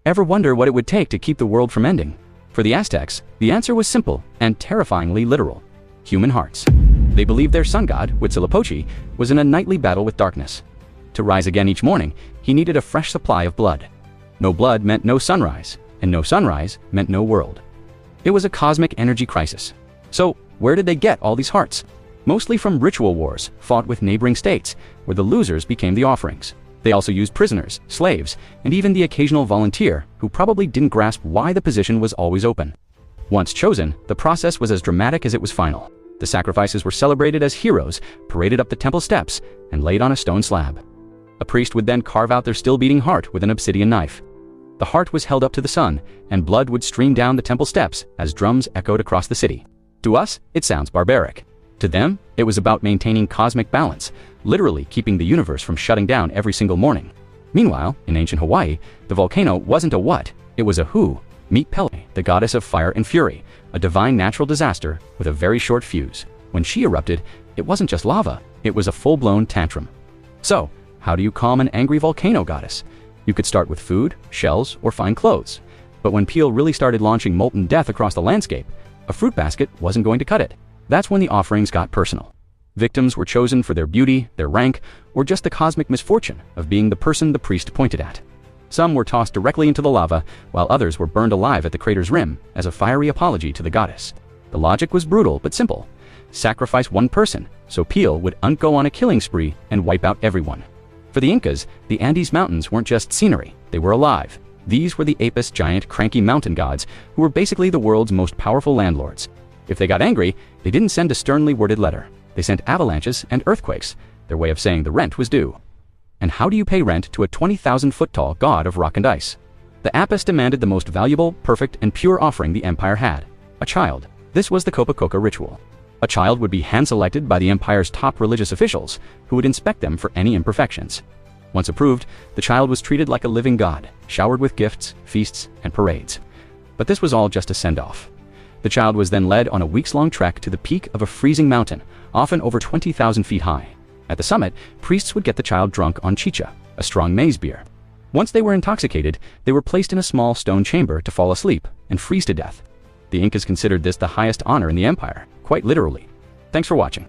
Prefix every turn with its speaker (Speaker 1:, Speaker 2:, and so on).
Speaker 1: Ever wonder what it would take to keep the world from ending? For the Aztecs, the answer was simple and terrifyingly literal: human hearts. They believed their sun god, Huitzilopochtli, was in a nightly battle with darkness. To rise again each morning, he needed a fresh supply of blood. No blood meant no sunrise, and no sunrise meant no world. It was a cosmic energy crisis. So, where did they get all these hearts? Mostly from ritual wars fought with neighboring states, where the losers became the offerings. They also used prisoners, slaves, and even the occasional volunteer who probably didn't grasp why the position was always open. Once chosen, the process was as dramatic as it was final. The sacrifices were celebrated as heroes, paraded up the temple steps, and laid on a stone slab. A priest would then carve out their still-beating heart with an obsidian knife. The heart was held up to the sun, and blood would stream down the temple steps as drums echoed across the city. To us, it sounds barbaric. To them, it was about maintaining cosmic balance, literally keeping the universe from shutting down every single morning. Meanwhile, in ancient Hawaii, the volcano wasn't a what, it was a who. Meet Pele, the goddess of fire and fury, a divine natural disaster with a very short fuse. When she erupted, it wasn't just lava, it was a full-blown tantrum. So, how do you calm an angry volcano goddess? You could start with food, shells, or fine clothes. But when Pele really started launching molten death across the landscape, a fruit basket wasn't going to cut it. That's when the offerings got personal. Victims were chosen for their beauty, their rank, or just the cosmic misfortune of being the person the priest pointed at. Some were tossed directly into the lava, while others were burned alive at the crater's rim as a fiery apology to the goddess. The logic was brutal but simple. Sacrifice one person, so Pele would go on a killing spree and wipe out everyone. For the Incas, the Andes Mountains weren't just scenery, they were alive. These were the Apis giant cranky mountain gods who were basically the world's most powerful landlords. If they got angry, they didn't send a sternly worded letter. They sent avalanches and earthquakes, their way of saying the rent was due. And how do you pay rent to a 20,000-foot tall god of rock and ice? The Apis demanded the most valuable, perfect, and pure offering the empire had: a child. This was the Copacoca ritual. A child would be hand-selected by the empire's top religious officials, who would inspect them for any imperfections. Once approved, the child was treated like a living god, showered with gifts, feasts, and parades. But this was all just a send-off. The child was then led on a weeks-long trek to the peak of a freezing mountain, often over 20,000 feet high. At the summit, priests would get the child drunk on chicha, a strong maize beer. Once they were intoxicated, they were placed in a small stone chamber to fall asleep and freeze to death. The Incas considered this the highest honor in the empire, quite literally. Thanks for watching.